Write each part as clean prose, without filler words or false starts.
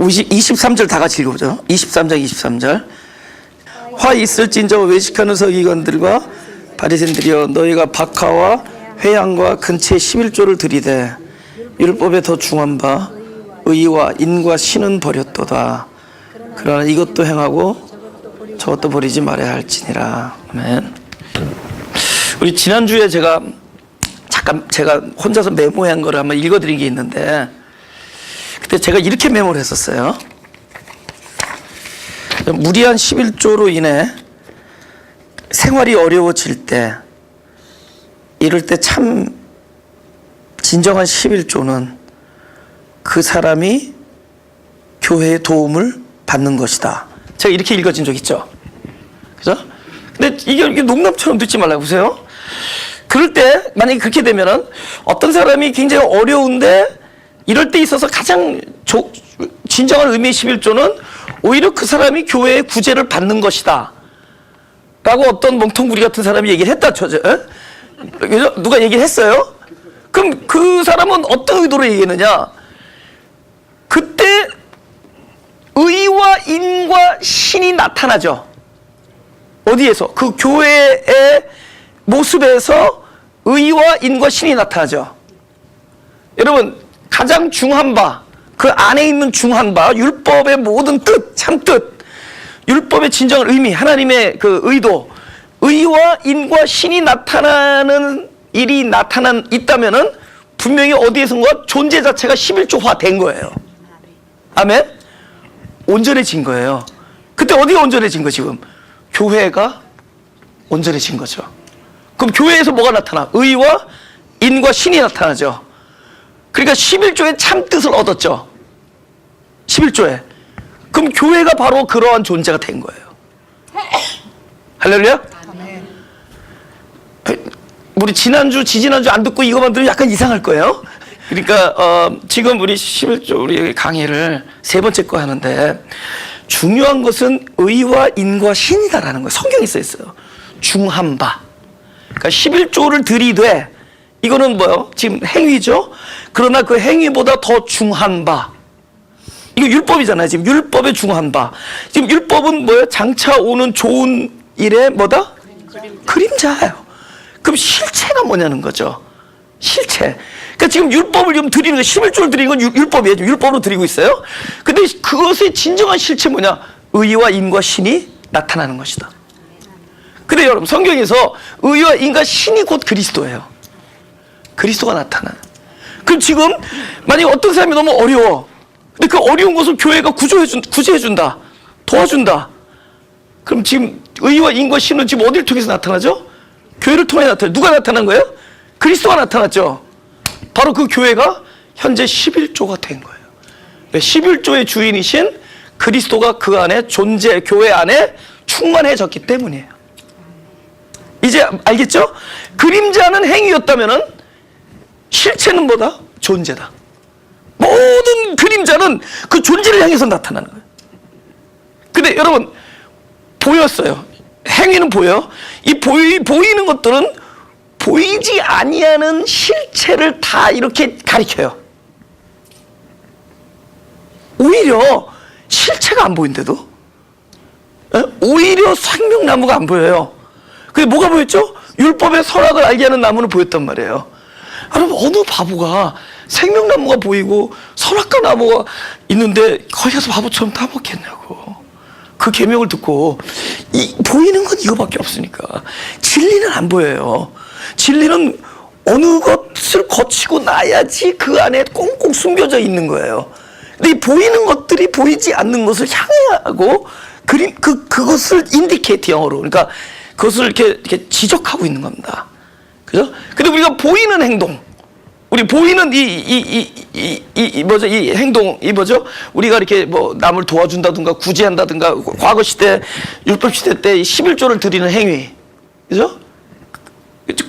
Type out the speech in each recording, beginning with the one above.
23절 다 같이 읽어보죠. 23장 23절. 화 있을진저 외식하는 서기관들과 바리새인들이여, 너희가 박하와 회양과 근체 11조를 들이되 율법에 더 중한 바 의와 인과 신은 버렸도다. 그러나 이것도 행하고 저것도 버리지 말아야 할지니라. 아멘. 우리 지난주에 제가 혼자서 메모한 거를 한번 읽어드린 게 있는데, 그때 제가 이렇게 메모를 했었어요. 무리한 11조로 인해 생활이 어려워질 때, 이럴 때 참 진정한 11조는 그 사람이 교회의 도움을 받는 것이다. 제가 이렇게 읽어진 적 있죠. 그죠? 근데 이게 농담처럼 듣지 말라고 보세요. 그럴 때 만약에 그렇게 되면은 어떤 사람이 굉장히 어려운데, 이럴 때 있어서 가장 진정한 의미의 11조는 오히려 그 사람이 교회의 구제를 받는 것이다 라고 어떤 멍텅구리 같은 사람이 얘기를 했다 쳐죠. 누가 얘기를 했어요? 그럼 그 사람은 어떤 의도로 얘기했느냐? 그때 의와 인과 신이 나타나죠. 어디에서? 그 교회의 모습에서 의와 인과 신이 나타나죠. 여러분, 가장 중한 바, 그 안에 있는 중한 바, 율법의 모든 뜻, 참뜻, 율법의 진정한 의미, 하나님의 그 의도, 의와 인과 신이 나타나는 일이 있다면은 분명히 어디에선가 존재 자체가 11조화 된 거예요. 아멘? 온전해진 거예요. 그때 어디가 온전해진 거 지금? 교회가 온전해진 거죠. 그럼 교회에서 뭐가 나타나? 의와 인과 신이 나타나죠. 그러니까 11조의 참뜻을 얻었죠. 11조에. 그럼 교회가 바로 그러한 존재가 된 거예요. 할렐루야? 우리 지지난주 안 듣고 이거만 들으면 약간 이상할 거예요. 그러니까 지금 우리 11조 우리 강의를 세 번째 거 하는데, 중요한 것은 의와 인과 신이다라는 거예요. 성경에 써 있어요. 중한 바. 그러니까 11조를 들이되, 이거는 뭐요? 지금 행위죠. 그러나 그 행위보다 더 중한 바. 이거 율법이잖아요. 지금 율법의 중한 바. 지금 율법은 뭐예요? 장차 오는 좋은 일의 뭐다? 그림자예요. 그럼 실체가 뭐냐는 거죠. 실체. 그러니까 지금 율법을 좀 드리는 거, 11조를 드리는 건 율법이에요. 율법으로 드리고 있어요. 근데 그것의 진정한 실체 뭐냐? 의와 인과 신이 나타나는 것이다. 근데 여러분, 성경에서 의와 인과 신이 곧 그리스도예요. 그리스도가 나타나요. 그럼 지금 만약에 어떤 사람이 너무 어려워. 근데 그 어려운 것을 교회가 구제해준다. 도와준다. 그럼 지금 의와 인과 신은 지금 어디를 통해서 나타나죠? 교회를 통해 나타나요. 누가 나타난 거예요? 그리스도가 나타났죠. 바로 그 교회가 현재 11조가 된 거예요. 11조의 주인이신 그리스도가 그 안에 교회 안에 충만해졌기 때문이에요. 이제 알겠죠? 그림자는 행위였다면은 실체는 뭐다? 존재다. 모든 그림자는 그 존재를 향해서 나타나는 거예요. 근데 여러분, 보였어요. 행위는 보여요. 이 보이는 것들은 보이지 아니하는 실체를 다 이렇게 가리켜요. 오히려 실체가 안 보인대도, 오히려 생명나무가 안 보여요. 근데 뭐가 보였죠? 율법의 선악을 알게 하는 나무는 보였단 말이에요. 여러분, 어느 바보가 생명나무가 보이고 선악과 나무가 있는데 거기 가서 바보처럼 따먹겠냐고. 그 계명을 듣고. 보이는 건 이거밖에 없으니까. 진리는 안 보여요. 진리는 어느 것을 거치고 나야지 그 안에 꽁꽁 숨겨져 있는 거예요. 근데 이 보이는 것들이 보이지 않는 것을 향해야 하고, 그것을 인디케이트, 영어로. 그러니까 그것을 이렇게 지적하고 있는 겁니다. 그죠? 근데 우리가 보이는 행동, 우리 보이는 이 행동, 우리가 이렇게 뭐 남을 도와준다든가 구제한다든가, 과거 시대, 율법 시대 때 11조를 드리는 행위. 그죠?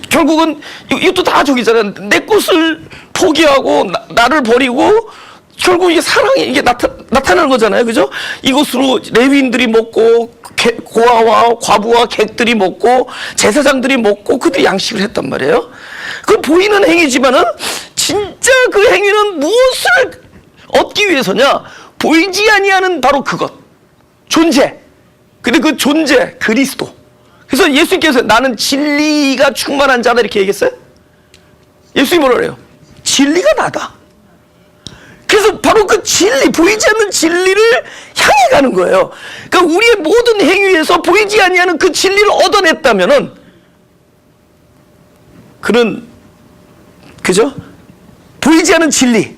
결국은 이것도 다 저기잖아요. 내 것을 포기하고 나를 버리고 결국 이게 사랑이 이게 나타나는 거잖아요. 그죠? 이것으로 레위인들이 먹고 고아와 과부와 객들이 먹고 제사장들이 먹고 그들이 양식을 했단 말이에요. 그 보이는 행위지만은 진짜 그 행위는 무엇을 얻기 위해서냐? 보이지 아니하는 바로 그것, 존재. 근데 그 존재, 그리스도. 그래서 예수님께서 나는 진리가 충만한 자다 이렇게 얘기했어요. 예수님이 뭐라 그래요? 진리가 나다. 그래서 바로 그 진리, 보이지 않는 진리를 향해 가는 거예요. 그러니까 우리의 모든 행위에서 보이지 아니하는 그 진리를 얻어냈다면은 그는, 그죠? 보이지 않는 진리,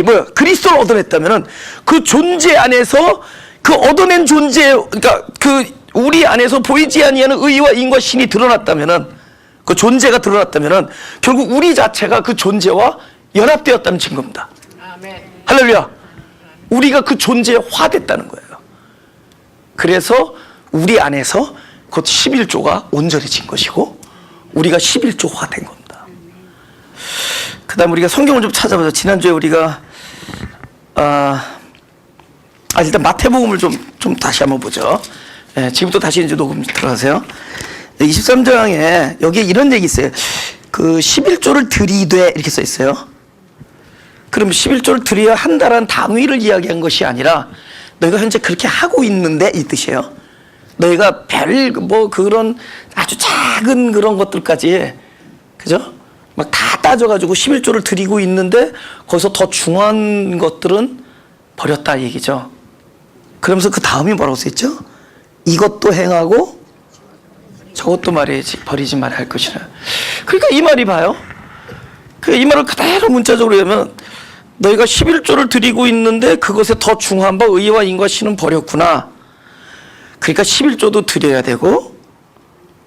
뭐야? 그리스도를 얻어냈다면은 그 존재 안에서 그 얻어낸 존재, 그러니까 그 우리 안에서 보이지 아니하는 의와 인과 신이 드러났다면은, 그 존재가 드러났다면은 결국 우리 자체가 그 존재와 연합되었다는 증거입니다. 아멘. 할렐루야. 우리가 그 존재에 화됐다는 거예요. 그래서 우리 안에서 곧 11조가 온전해진 것이고 우리가 11조화 된 겁니다. 그 다음 우리가 성경을 좀 찾아보자. 지난주에 우리가 일단 마태복음을 좀 다시 한번 보죠. 예, 지금부터 다시 이제 녹음 들어가세요. 23장에 여기에 이런 얘기 있어요. 그 11조를 드리되 이렇게 써 있어요. 그럼 11조를 드려야 한다라는 당위를 이야기한 것이 아니라 너희가 현재 그렇게 하고 있는데 이 뜻이에요. 너희가 별 뭐 그런 아주 작은 그런 것들까지, 그죠? 막 다 따져가지고 11조를 드리고 있는데 거기서 더 중요한 것들은 버렸다 얘기죠. 그러면서 그 다음이 뭐라고 써 있죠? 이것도 행하고 저것도 말해야지, 버리지 말아야 할 것이라. 그러니까 이 말이 봐요. 이 말을 그대로 문자적으로 하면 너희가 11조를 드리고 있는데 그것에 더 중요한 바 의와 인과 신은 버렸구나. 그러니까 11조도 드려야 되고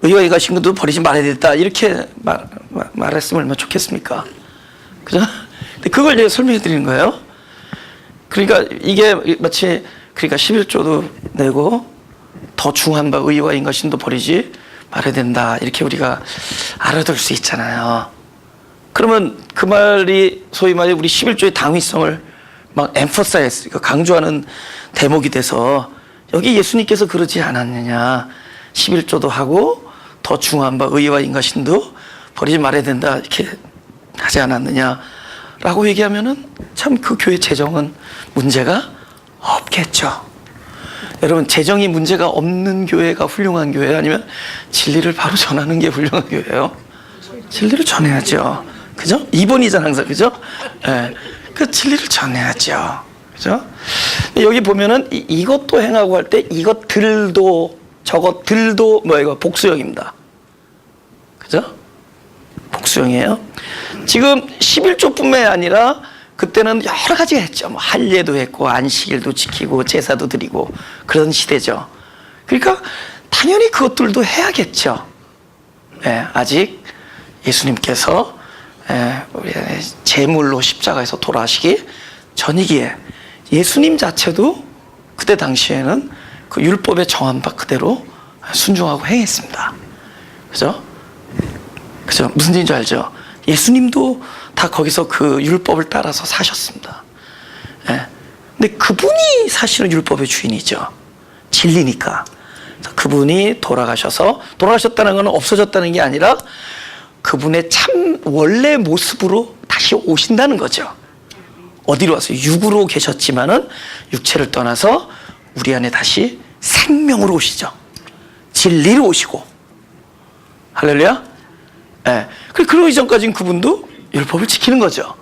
의와 인과 신도 버리지 말아야 됐다. 이렇게 말했으면 얼마나 좋겠습니까? 그죠? 근데 그걸 이제 설명해 드리는 거예요. 그러니까 이게 마치, 그러니까 11조도 내고 더 중요한 바 의와 인과 신도 버리지 말아야 된다. 이렇게 우리가 알아둘 수 있잖아요. 그러면 그 말이 소위 말해 우리 11조의 당위성을 막 emphasize, 강조하는 대목이 돼서 여기 예수님께서 그러지 않았느냐. 11조도 하고 더 중요한 바 의와 인과 신도 버리지 말아야 된다. 이렇게 하지 않았느냐라고 얘기하면은 참 그 교회 재정은 문제가 없겠죠. 여러분, 재정이 문제가 없는 교회가 훌륭한 교회예요? 아니면 진리를 바로 전하는 게 훌륭한 교회예요? 진리를 전해야죠. 그죠? 2번이잖아, 항상. 그죠? 예. 그 진리를 전해야죠. 그죠? 여기 보면은 이것도 행하고 할 때 이것들도 저것들도 이거 복수형입니다. 그죠? 복수형이에요. 지금 11조뿐만이 아니라 그때는 여러 가지가 했죠. 뭐 할례도 했고 안식일도 지키고 제사도 드리고 그런 시대죠. 그러니까 당연히 그것들도 해야겠죠. 예, 아직 예수님께서 우리 제물로 십자가에서 돌아가시기 전이기에 예수님 자체도 그때 당시에는 그 율법에 정한 바 그대로 순종하고 행했습니다. 그죠? 그죠? 무슨 얘기인지 알죠? 예수님도 다 거기서 그 율법을 따라서 사셨습니다. 예. 근데 그분이 사실은 율법의 주인이죠. 진리니까. 그분이 돌아가셨다는 건 없어졌다는 게 아니라 그분의 참 원래 모습으로 다시 오신다는 거죠. 어디로 와서 육으로 계셨지만은 육체를 떠나서 우리 안에 다시 생명으로 오시죠. 진리로 오시고. 할렐루야. 예. 그러기 전까지는 그분도 율법을 지키는 거죠.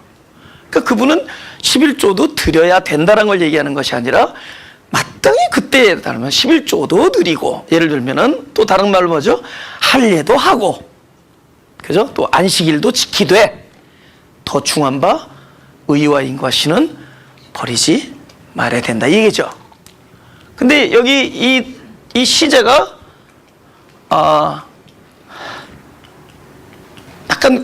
그러니까 그분은 11조도 드려야 된다는 걸 얘기하는 것이 아니라 마땅히 그때에 따르면 11조도 드리고, 예를 들면은 또 다른 말로 뭐죠? 할례도 하고, 그죠? 또 안식일도 지키되 더 중요한 바 의와 인과 신은 버리지 말아야 된다, 이 얘기죠. 근데 여기 이 시제가 약간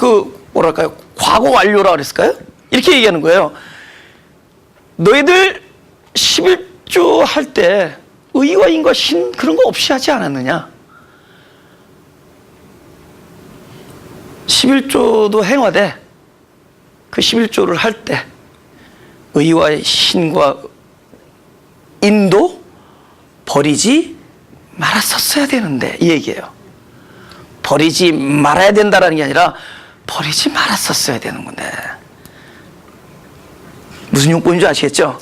뭐랄까요, 과거 완료라 그랬을까요? 이렇게 얘기하는 거예요. 너희들 11조 할 때 의와 인과 신 그런 거 없이 하지 않았느냐? 11조도 행하되 그 11조를 할 때 의와 신과 인도 버리지 말았었어야 되는데, 이 얘기예요. 버리지 말아야 된다라는 게 아니라 버리지 말았었어야 되는 건데. 무슨 용법인지 아시겠죠?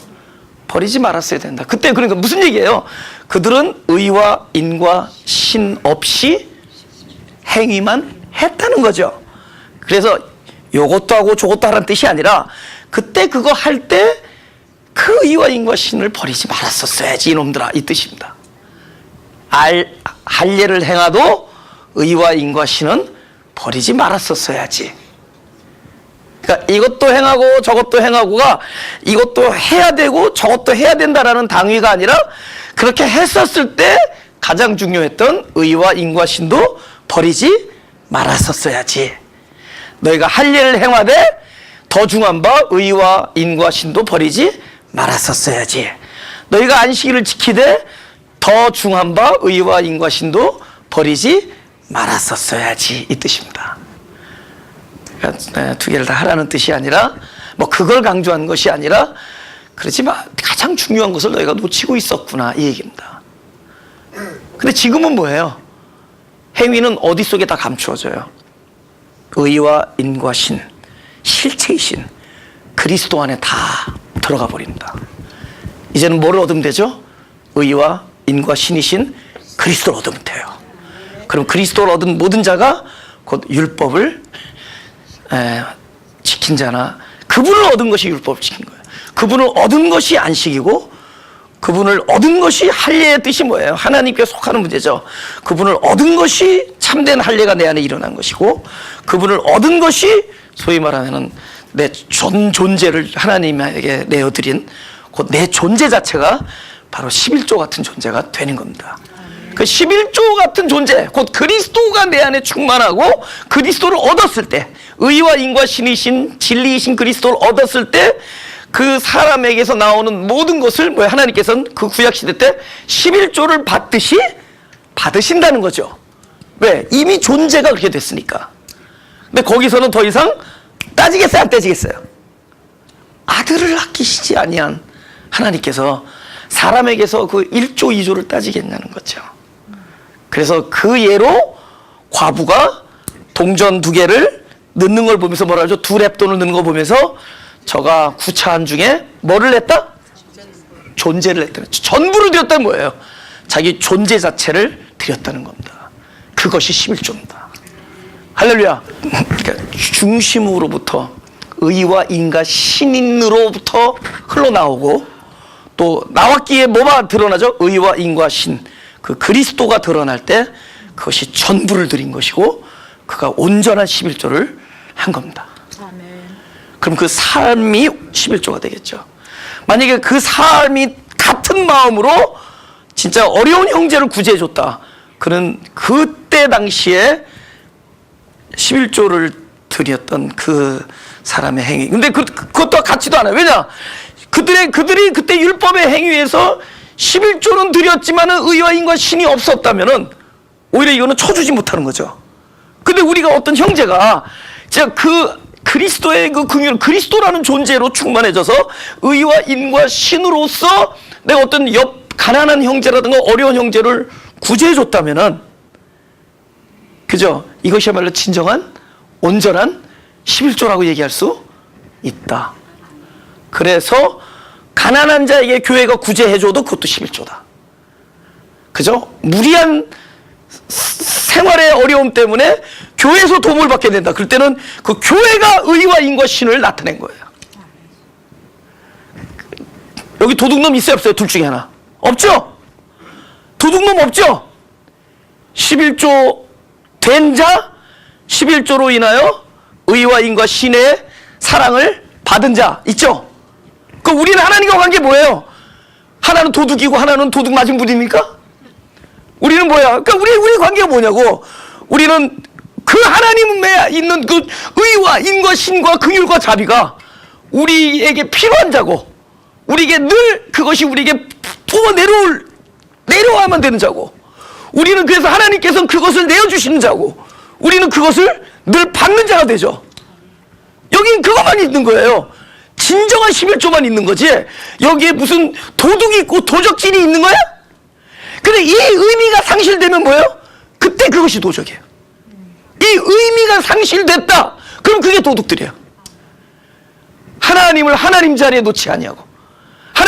버리지 말았어야 된다. 그때 그러니까 무슨 얘기예요? 그들은 의와 인과 신 없이 행위만 했다는 거죠. 그래서 요것도 하고 저것도 하라는 뜻이 아니라 그때 그거 할 때 그 의와 인과 신을 버리지 말았었어야지 이놈들아, 이 뜻입니다. 할례를 행하도 의와 인과 신은 버리지 말았었어야지. 그러니까 이것도 행하고 저것도 행하고가 이것도 해야 되고 저것도 해야 된다라는 당위가 아니라 그렇게 했었을 때 가장 중요했던 의와 인과 신도 버리지 말았었어야지. 너희가 할례를 행하되 더 중한 바 의와 인과 신도 버리지 말았었어야지. 너희가 안식일을 지키되 더 중한 바 의와 인과 신도 버리지 말았었어야지, 이 뜻입니다. 그러니까 두 개를 다 하라는 뜻이 아니라 뭐 그걸 강조한 것이 아니라 그렇지 마, 가장 중요한 것을 너희가 놓치고 있었구나, 이 얘기입니다. 근데 지금은 뭐예요? 행위는 어디 속에 다 감추어져요? 의와 인과 신, 실체이신 그리스도 안에 다 들어가 버립니다. 이제는 뭐를 얻으면 되죠? 의와 인과 신이신 그리스도를 얻으면 돼요. 그럼 그리스도를 얻은 모든 자가 곧 율법을 지킨 자나, 그분을 얻은 것이 율법을 지킨 거예요. 그분을 얻은 것이 안식이고, 그분을 얻은 것이 할례의 뜻이 뭐예요? 하나님께 속하는 문제죠. 그분을 얻은 것이 참된 할례가 내 안에 일어난 것이고, 그분을 얻은 것이 소위 말하면 내 전 존재를 하나님에게 내어드린 곧 내 존재 자체가 바로 11조 같은 존재가 되는 겁니다. 그 11조 같은 존재, 곧 그리스도가 내 안에 충만하고 그리스도를 얻었을 때, 의와 인과 신이신 진리이신 그리스도를 얻었을 때 그 사람에게서 나오는 모든 것을 하나님께서는 그 구약시대 때 11조를 받듯이 받으신다는 거죠. 왜? 이미 존재가 그렇게 됐으니까. 근데 거기서는 더 이상 따지겠어요, 안 따지겠어요? 아들을 아끼시지 아니한 하나님께서 사람에게서 그 1조 2조를 따지겠냐는 거죠. 그래서 그 예로 과부가 동전 2개를 넣는 걸 보면서 뭐라 하죠? 2렙돈을 넣는 거 보면서 저가 구차한 중에 뭐를 냈다? 존재를 냈다는 거죠. 전부를 드렸다는 거예요. 자기 존재 자체를 드렸다는 겁니다. 그것이 11조입니다. 할렐루야. 그러니까 중심으로부터 의와 인과 신인으로부터 흘러나오고, 또 나왔기에 뭐가 드러나죠? 의와 인과 신, 그 그리스도가 드러날 때 그것이 전부를 드린 것이고 그가 온전한 11조를 한 겁니다. 아멘. 그럼 그 삶이 11조가 되겠죠. 만약에 그 삶이 같은 마음으로 진짜 어려운 형제를 구제해 줬다, 그는 그때 당시에 11조를 드렸던 그 사람의 행위. 근데 그것도 같지도 않아요. 왜냐? 그들이 그때 율법의 행위에서 11조는 드렸지만은 의와 인과 신이 없었다면은 오히려 이거는 쳐주지 못하는 거죠. 근데 우리가 어떤 형제가 진짜 그 그리스도의 그 긍휼, 그리스도라는 존재로 충만해져서 의와 인과 신으로서 내가 어떤 가난한 형제라든가 어려운 형제를 구제해 줬다면은, 그죠? 이것이야말로 진정한 온전한 11조라고 얘기할 수 있다. 그래서 가난한 자에게 교회가 구제해줘도 그것도 11조다. 그죠? 무리한 생활의 어려움 때문에 교회에서 도움을 받게 된다. 그럴 때는 그 교회가 의와 인과 신을 나타낸 거예요. 여기 도둑놈 있어요, 없어요? 둘 중에 하나. 없죠? 도둑놈 없죠? 11조 된 자, 11조로 인하여 의와 인과 신의 사랑을 받은 자 있죠? 그럼 우리는 하나님과 관계 뭐예요? 하나는 도둑이고 하나는 도둑 맞은 분입니까? 우리는 뭐야? 그러니까 우리 관계가 뭐냐고. 우리는 그 하나님에 있는 그 의와 인과 신과 긍휼과 자비가 우리에게 필요한 자고, 우리에게 늘 그것이 우리에게 부어 내려와야만 되는 자고, 우리는 그래서 하나님께서는 그것을 내어주시는 자고, 우리는 그것을 늘 받는 자가 되죠. 여긴 그것만 있는 거예요. 진정한 11조만 있는 거지, 여기에 무슨 도둑이 있고 도적질이 있는 거야? 근데 이 의미가 상실되면 뭐예요? 그때 그것이 도적이에요. 이 의미가 상실됐다, 그럼 그게 도둑들이에요. 하나님을 하나님 자리에 놓지 아니하고,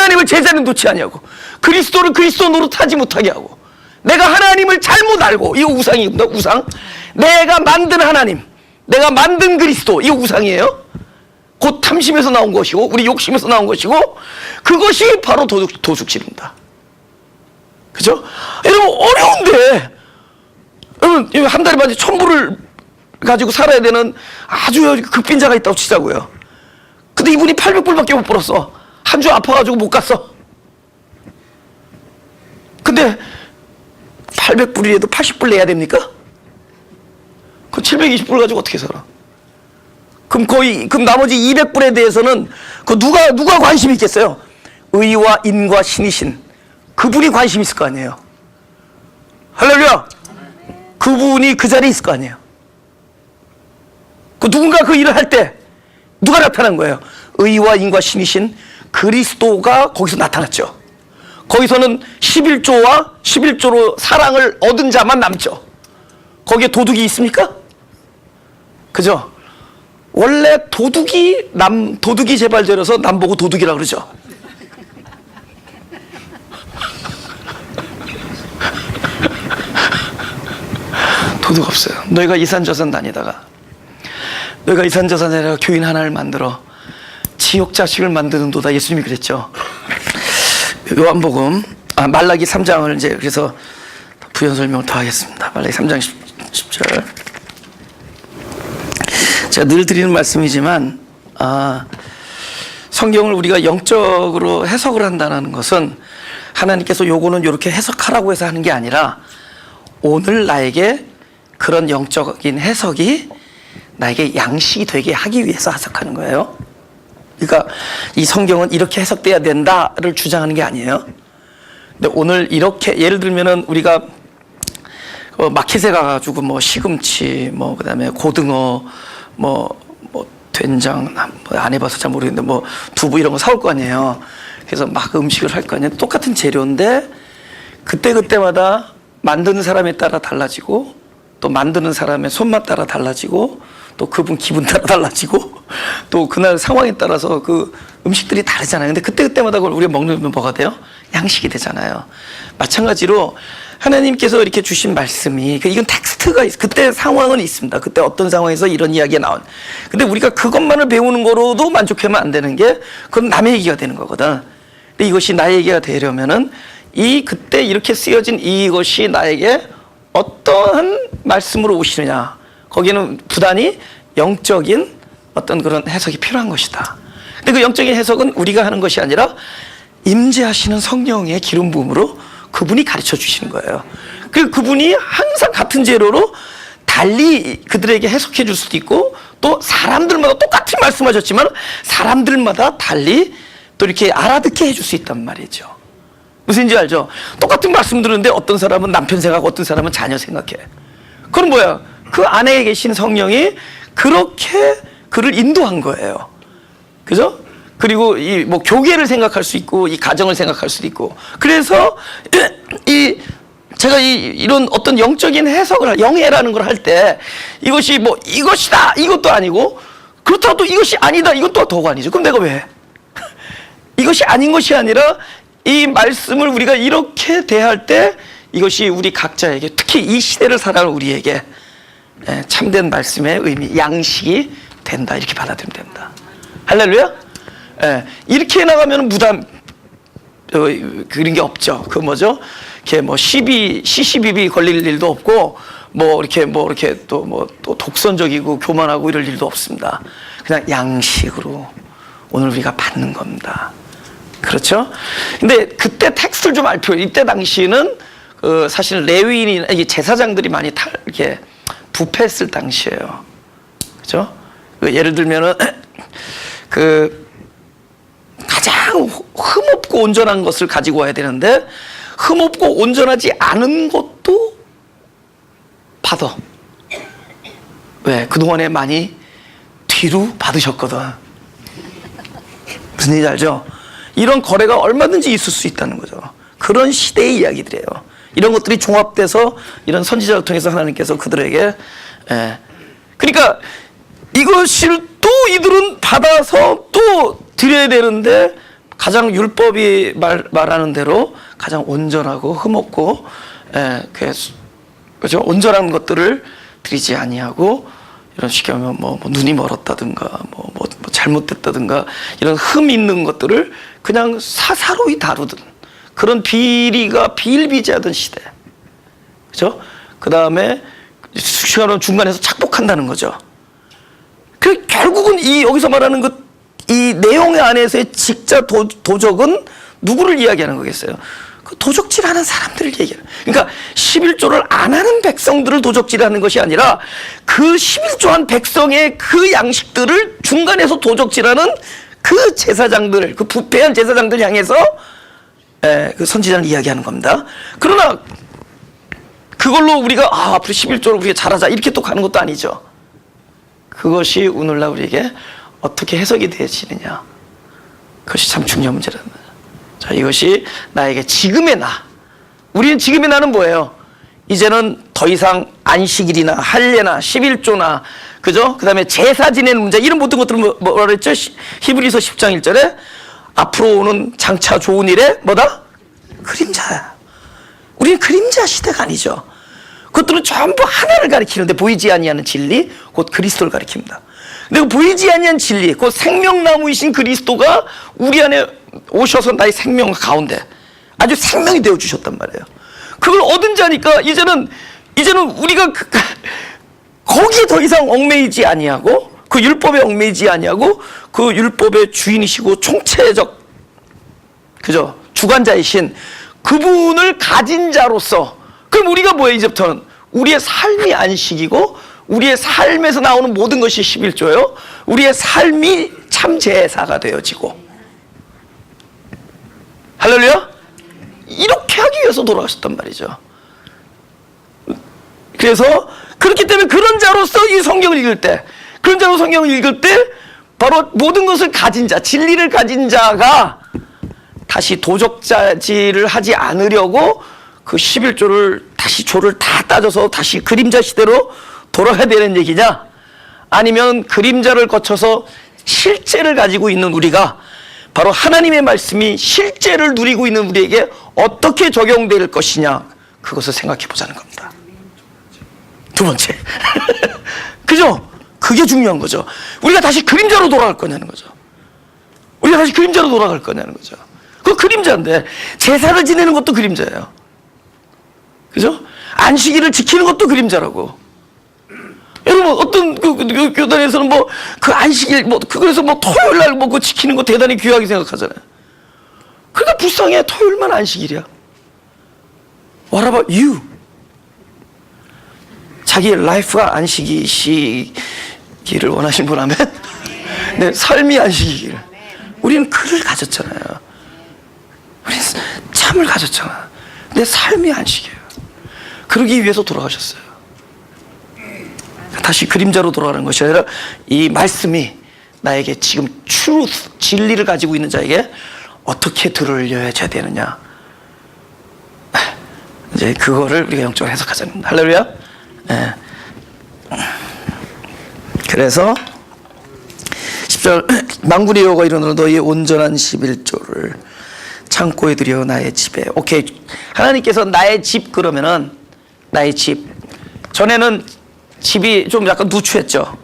하나님을 제자리에 놓지 아니하고 그리스도를 그리스도 노릇하지 못하게 하고 내가 하나님을 잘못 알고, 이거 우상입니다. 우상. 내가 만든 하나님, 내가 만든 그리스도, 이거 우상이에요. 곧 탐심에서 나온 것이고 우리 욕심에서 나온 것이고 그것이 바로 도둑질입니다. 그죠? 여러분 어려운데, 여러분 한 달에 만약에 1,000불을 가지고 살아야 되는 아주 극빈자가 있다고 치자고요. 근데 이분이 800불밖에 못 벌었어. 한 주 아파가지고 못 갔어. 근데 800불이라도 80불 내야 됩니까? 그 720불 가지고 어떻게 살아? 그럼 나머지 200불에 대해서는 그 누가 관심이 있겠어요? 의와 인과 신이신 그분이 관심 있을 거 아니에요. 할렐루야. 그분이 그 자리에 있을 거 아니에요. 그 누군가 그 일을 할 때 누가 나타난 거예요? 의와 인과 신이신 그리스도가 거기서 나타났죠. 거기서는 11조로 사랑을 얻은 자만 남죠. 거기에 도둑이 있습니까? 그죠? 원래 도둑이 재발절해서 남 보고 도둑이라고 그러죠. 도둑 없어요. 너희가 이산저산 다니다가 너희가 이산저산에다가 교인 하나를 만들어 지옥 자식을 만드는도다. 예수님이 그랬죠. 요한복음 말라기 3장을 이제 그래서 부연 설명을 더 하겠습니다. 말라기 3장 10절. 제가 늘 드리는 말씀이지만 성경을 우리가 영적으로 해석을 한다는 것은 하나님께서 요거는 이렇게 해석하라고 해서 하는 게 아니라 오늘 나에게 그런 영적인 해석이 나에게 양식이 되게 하기 위해서 해석하는 거예요. 그러니까 이 성경은 이렇게 해석돼야 된다를 주장하는 게 아니에요. 근데 오늘 이렇게 예를 들면은 우리가 마켓에 가가지고 뭐 시금치, 뭐 그다음에 고등어, 뭐 된장, 안 해봐서 잘 모르겠는데 뭐 두부 이런 거 사올 거 아니에요. 그래서 막 음식을 할 거 아니에요. 똑같은 재료인데 그때마다 만드는 사람에 따라 달라지고 또 만드는 사람의 손맛 따라 달라지고 또 그분 기분 따라 달라지고 또 그날 상황에 따라서 그 음식들이 다르잖아요. 근데 그때마다 그걸 우리가 먹는 뭐가 돼요? 양식이 되잖아요. 마찬가지로 하나님께서 이렇게 주신 말씀이 이건 텍스트가 그때 상황은 있습니다. 그때 어떤 상황에서 이런 이야기가 나온. 근데 우리가 그것만을 배우는 거로도 만족하면 안 되는 게 그건 남의 얘기가 되는 거거든. 근데 이것이 나의 얘기가 되려면은 그때 이렇게 쓰여진 이것이 나에게 어떠한 말씀으로 오시느냐. 거기는 부단히 영적인 어떤 그런 해석이 필요한 것이다. 근데 그 영적인 해석은 우리가 하는 것이 아니라 임재하시는 성령의 기름 부음으로 그분이 가르쳐 주시는 거예요. 그리고 그분이 항상 같은 재료로 달리 그들에게 해석해 줄 수도 있고 또 사람들마다 똑같이 말씀하셨지만 사람들마다 달리 또 이렇게 알아듣게 해줄 수 있단 말이죠. 무슨지 알죠? 똑같은 말씀 들었는데 어떤 사람은 남편 생각하고 어떤 사람은 자녀 생각해. 그건 뭐야? 그 안에 계신 성령이 그렇게 그를 인도한 거예요. 그죠? 그리고 이 뭐 교계를 생각할 수 있고 이 가정을 생각할 수도 있고. 그래서 제가 이런 어떤 영적인 해석을 영해라는 걸 할 때 이것이 뭐 이것이다 이것도 아니고 그렇다고 이것이 아니다 이것도 더가 아니죠. 그럼 내가 왜 해? 이것이 아닌 것이 아니라 이 말씀을 우리가 이렇게 대할 때 이것이 우리 각자에게 특히 이 시대를 살아가는 우리에게 참된 말씀의 의미, 양식이 된다 이렇게 받아들이면 된다. 할렐루야. 이렇게 나가면 부담 그런 게 없죠. 그 뭐죠? 이렇게 뭐 시시비비 걸릴 일도 없고 뭐 이렇게 또 독선적이고 교만하고 이럴 일도 없습니다. 그냥 양식으로 오늘 우리가 받는 겁니다. 그렇죠? 근데 그때 텍스트를 좀 알 필요. 이때 당시는 사실 레위인이나 제사장들이 많이 이렇게 부패했을 당시예요. 그렇죠? 예를 들면은 가장 흠없고 온전한 것을 가지고 와야 되는데 흠없고 온전하지 않은 것도 받아. 왜? 그동안에 많이 뒤로 받으셨거든. 무슨 얘기인지 알죠? 이런 거래가 얼마든지 있을 수 있다는 거죠. 그런 시대의 이야기들이에요. 이런 것들이 종합돼서 이런 선지자를 통해서 하나님께서 그들에게 그러니까 이것을 또 이들은 받아서 또 드려야 되는데 가장 율법이 말하는 대로 가장 온전하고 흠없고, 그죠? 온전한 것들을 드리지 아니하고, 이런 식의 하면 뭐 눈이 멀었다든가, 뭐 잘못됐다든가, 이런 흠 있는 것들을 그냥 사사로이 다루던 그런 비리가 비일비재하던 시대. 그죠? 그 다음에 시간은 중간에서 착복한다는 거죠. 그 결국은 여기서 말하는 이 내용 안에서의 직자 도적은 누구를 이야기하는 거겠어요? 그 도적질하는 사람들을 얘기하는. 그러니까 11조를 안 하는 백성들을 도적질하는 것이 아니라 그 11조한 백성의 그 양식들을 중간에서 도적질하는 그 제사장들, 그 부패한 제사장들 향해서 그 선지자는 이야기하는 겁니다. 그러나 그걸로 우리가 앞으로 11조를 우리가 잘하자 이렇게 또 가는 것도 아니죠. 그것이 오늘날 우리에게 어떻게 해석이 되어지느냐, 그것이 참 중요한 문제라는 거예요. 자, 이것이 나에게 지금의 나. 우리는 지금의 나는 뭐예요? 이제는 더 이상 안식일이나 할례나 11조나, 그죠? 그 다음에 제사 지내는 문제, 이런 모든 것들은 뭐라 그랬죠? 히브리서 10장 1절에 앞으로 오는 장차 좋은 일에 뭐다? 그림자야. 우리는 그림자 시대가 아니죠. 그것들은 전부 하나를 가리키는데, 보이지 아니하는 진리, 곧 그리스도를 가리킵니다. 근데 보이지 아니한 진리, 곧 생명나무이신 그리스도가 우리 안에 오셔서 나의 생명 가운데 아주 생명이 되어 주셨단 말이에요. 그걸 얻은 자니까 이제는 우리가 거기에 더 이상 얽매이지 아니하고, 그 율법에 얽매이지 아니하고, 그 율법의 주인이시고 총체적, 그죠? 주관자이신 그분을 가진 자로서, 그럼 우리가 뭐예요? 이제부터는 우리의 삶이 안식이고, 우리의 삶에서 나오는 모든 것이 11조예요. 우리의 삶이 참 제사가 되어지고, 할렐루야? 이렇게 하기 위해서 돌아가셨단 말이죠. 그래서 그렇기 때문에 그런 자로서 이 성경을 읽을 때, 그런 자로 성경을 읽을 때 바로 모든 것을 가진 자, 진리를 가진 자가 다시 도적질을 하지 않으려고 그 11조를 다시 조를 다 따져서 다시 그림자 시대로 돌아가야 되는 얘기냐? 아니면 그림자를 거쳐서 실제를 가지고 있는 우리가 바로 하나님의 말씀이 실제를 누리고 있는 우리에게 어떻게 적용될 것이냐, 그것을 생각해 보자는 겁니다. 두 번째. 그죠? 그게 중요한 거죠. 우리가 다시 그림자로 돌아갈 거냐는 거죠. 우리가 다시 그림자로 돌아갈 거냐는 거죠. 그 그림자인데, 제사를 지내는 것도 그림자예요. 그죠? 안식일을 지키는 것도 그림자라고. 여러분, 어떤 교단에서는 그 안식일, 그래서 토요일 날 그 지키는 거 대단히 귀하게 생각하잖아요. 그러니까 불쌍해. 토요일만 안식일이야. What about you? 자기의 라이프가 안식이시기를 원하신 분라면 네, 삶이 안식이기를. 우리는 그를 가졌잖아요. 우리는 참을 가졌잖아. 내 삶이 안식이에요. 그러기 위해서 돌아가셨어요. 다시 그림자로 돌아가는 것이 아니라 이 말씀이 나에게 지금 truth, 진리를 가지고 있는 자에게 어떻게 들려야 되느냐, 이제 그거를 우리가 영적으로 해석하자는 겁니다. 할렐루야. 네. 그래서 10절, 망군의 여호와가 이르노라 너희의 온전한 11조를 창고에 들여 나의 집에. 오케이, 하나님께서 나의 집, 그러면은 나의 집, 전에는 집이 좀 약간 누추했죠.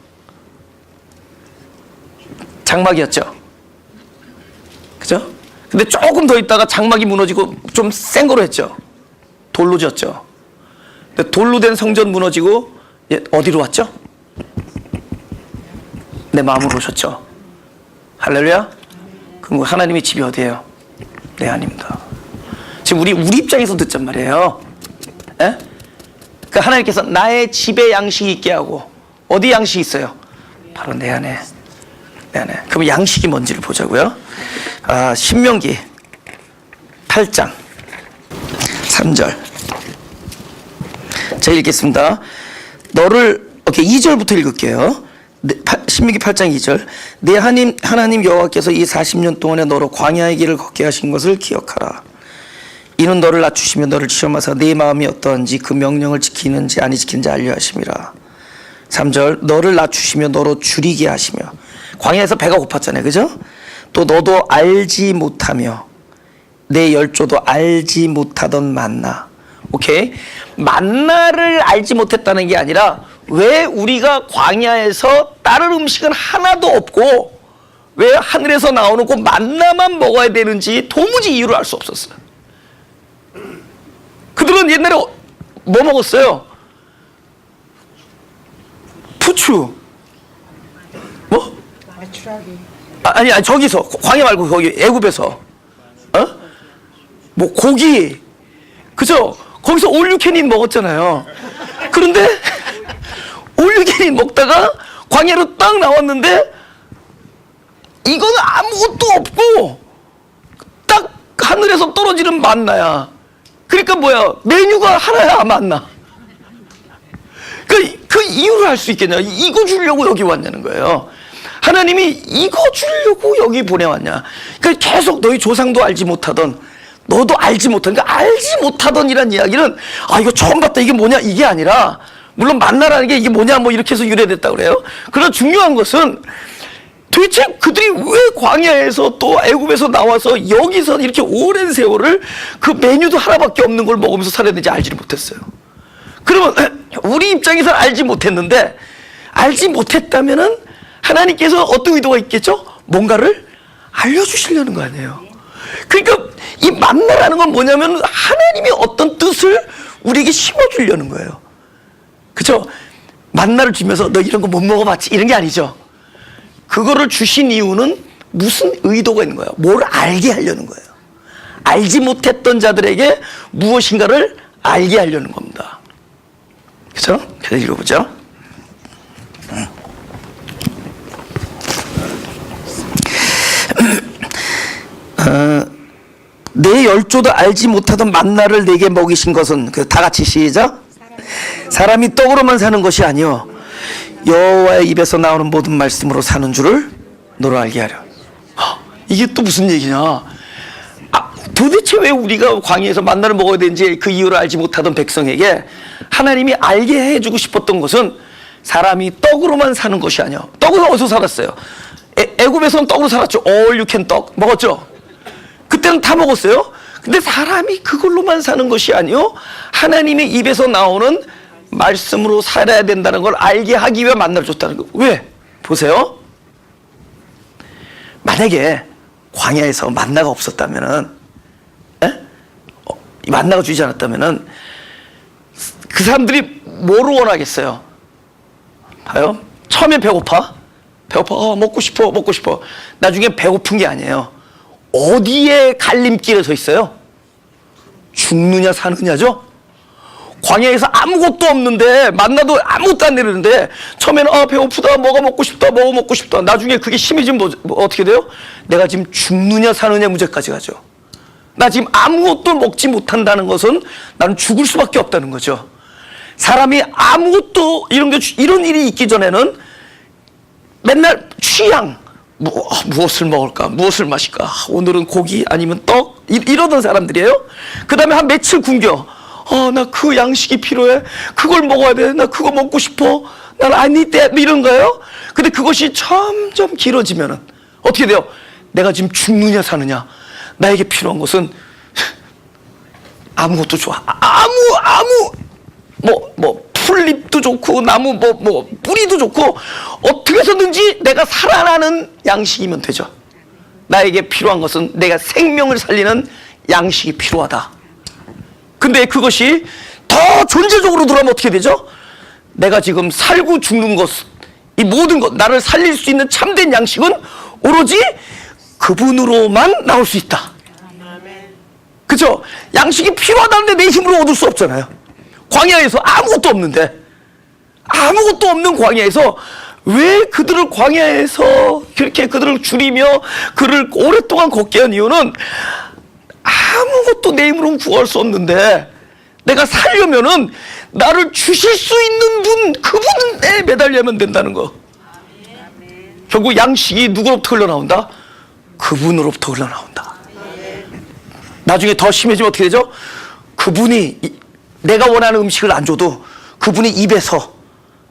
장막이었죠. 그죠? 근데 조금 더 있다가 장막이 무너지고 좀 센 거로 했죠. 돌로 지었죠. 근데 돌로 된 성전 무너지고 어디로 왔죠? 내 마음으로 오셨죠. 할렐루야. 그럼 하나님의 집이 어디예요? 내 안입니다. 지금 우리 입장에서 듣잔 말이에요. 에? 그러니까 하나님께서 나의 집에 양식이 있게 하고, 어디 양식이 있어요? 바로 내 안에. 내 안에. 그럼 양식이 뭔지를 보자고요. 신명기 8장 3절. 제가 읽겠습니다. 오케이, 2절부터 읽을게요. 신명기 8장 2절. 내 하나님 여호와께서 이 40년 동안에 너로 광야의 길을 걷게 하신 것을 기억하라. 이는 너를 낮추시며 너를 시험하사 네 마음이 어떠한지 그 명령을 지키는지 아니 지키는지 알려 하심이라. 3절. 너를 낮추시며 너로 줄이게 하시며. 광야에서 배가 고팠잖아요, 그죠? 또 너도 알지 못하며 내 열조도 알지 못하던 만나. 오케이? 만나를 알지 못했다는 게 아니라 왜 우리가 광야에서 다른 음식은 하나도 없고 왜 하늘에서 나오는 그 만나만 먹어야 되는지 도무지 이유를 알 수 없었어요. 그들은 옛날에 뭐 먹었어요? 부추. 뭐? 아니 저기서 광야 말고 거기 애굽에서 뭐 고기, 그죠? 거기서 올유캐닌 먹었잖아요. 그런데 올유캐닌 먹다가 광야로 딱 나왔는데 이거는 아무것도 없고 딱 하늘에서 떨어지는 만나야. 그러니까 뭐야? 메뉴가 하나야 만나. 그 이유를 알 수 있겠냐? 이거 주려고 여기 왔냐는 거예요. 하나님이 이거 주려고 여기 보내왔냐? 그러니까 계속 너희 조상도 알지 못하던, 너도 알지 못하던, 그러니까 알지 못하던이란 이야기는 이거 처음 봤다 이게 뭐냐 이게 아니라, 물론 만나라는 게 이게 뭐냐 뭐 이렇게 해서 유래됐다고 그래요. 그러나 중요한 것은 도대체 그들이 왜 광야에서 또 애굽에서 나와서 여기서 이렇게 오랜 세월을 그 메뉴도 하나밖에 없는 걸 먹으면서 살아야 되는지 알지를 못했어요. 그러면 우리 입장에서는 알지 못했는데, 알지 못했다면은 하나님께서 어떤 의도가 있겠죠? 뭔가를 알려주시려는 거 아니에요. 그러니까 이 만나라는 건 뭐냐면 하나님이 어떤 뜻을 우리에게 심어주려는 거예요. 그렇죠? 만나를 주면서 너 이런 거 못 먹어봤지 이런 게 아니죠. 그거를 주신 이유는 무슨 의도가 있는 거예요? 뭘 알게 하려는 거예요. 알지 못했던 자들에게 무엇인가를 알게 하려는 겁니다. 그렇죠? 계속 읽어보죠. 내 열조도 알지 못하던 만나를 내게 먹이신 것은, 다 같이 시작. 사람이 떡으로만 사는 것이 아니요 여호와의 입에서 나오는 모든 말씀으로 사는 줄을 너로 알게 하려. 이게 또 무슨 얘기냐? 도대체 왜 우리가 광야에서 만나를 먹어야 되는지 그 이유를 알지 못하던 백성에게 하나님이 알게 해주고 싶었던 것은 사람이 떡으로만 사는 것이 아니야. 떡은 어디서 살았어요? 애굽에서는 떡으로 살았죠. All you can 떡 먹었죠. 그때는 다 먹었어요. 근데 사람이 그걸로만 사는 것이 아니요 하나님의 입에서 나오는 말씀으로 살아야 된다는 걸 알게 하기 위해 만나를 줬다는 거. 왜? 보세요. 만약에 광야에서 만나가 없었다면은, 만나가 주지 않았다면은 그 사람들이 뭐를 원하겠어요? 봐요. 처음에 배고파. 먹고 싶어. 나중에 배고픈 게 아니에요. 어디에 갈림길에 서 있어요? 죽느냐 사느냐죠? 광야에서 아무것도 없는데, 만나도 아무것도 안 내리는데, 처음에는 배고프다, 뭐가 먹고 싶다, 나중에 그게 심해지면 뭐 어떻게 돼요? 내가 지금 죽느냐 사느냐 문제까지 가죠. 나 지금 아무것도 먹지 못한다는 것은 나는 죽을 수밖에 없다는 거죠. 사람이 아무것도 이런 일이 있기 전에는 맨날 취향, 무엇을 먹을까, 무엇을 마실까, 오늘은 고기 아니면 떡, 이러던 사람들이에요. 그 다음에 한 며칠 굶겨. 나 그 양식이 필요해. 그걸 먹어야 돼. 나 그거 먹고 싶어. 난 I need that. 이런 거예요. 근데 그것이 점점 길어지면은 어떻게 돼요? 내가 지금 죽느냐 사느냐. 나에게 필요한 것은 아무것도 좋아. 풀잎도 좋고 나무 뿌리도 좋고 어떻게 해서든지 내가 살아나는 양식이면 되죠. 나에게 필요한 것은 내가 생명을 살리는 양식이 필요하다. 근데 그것이 더 존재적으로 들어가면 어떻게 되죠? 내가 지금 살고 죽는 것, 이 모든 것, 나를 살릴 수 있는 참된 양식은 오로지 그분으로만 나올 수 있다. 그죠? 양식이 필요하다는데 내 힘으로 얻을 수 없잖아요. 광야에서 아무것도 없는데, 아무것도 없는 광야에서 왜 그들을 광야에서 그렇게 그들을 줄이며 그를 오랫동안 걷게 한 이유는 아무것도 내 힘으로는 구할 수 없는데 내가 살려면은 나를 주실 수 있는 분, 그분에 매달리면 된다는 거. 결국 양식이 누구로부터 흘러나온다? 그분으로부터 흘러나온다. 나중에 더 심해지면 어떻게 되죠? 그분이 내가 원하는 음식을 안 줘도 그분이 입에서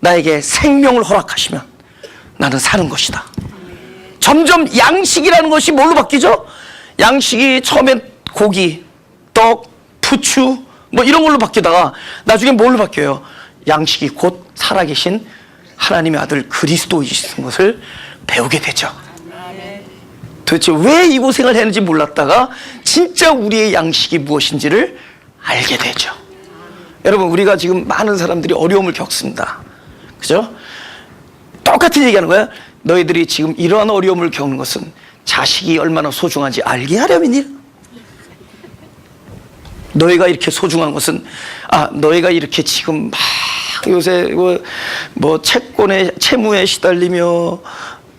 나에게 생명을 허락하시면 나는 사는 것이다. 점점 양식이라는 것이 뭘로 바뀌죠? 양식이 처음엔 고기, 떡, 부추 뭐 이런 걸로 바뀌다가 나중에 뭘로 바뀌어요? 양식이 곧 살아계신 하나님의 아들 그리스도이신 것을 배우게 되죠. 도대체 왜 이 고생을 했는지 몰랐다가 진짜 우리의 양식이 무엇인지를 알게 되죠. 여러분, 우리가 지금 많은 사람들이 어려움을 겪습니다. 그죠? 똑같은 얘기하는 거야. 너희들이 지금 이러한 어려움을 겪는 것은 자식이 얼마나 소중한지 알게 하려면이라. 너희가 이렇게 소중한 것은 너희가 이렇게 지금 막 요새 뭐 채무에 시달리며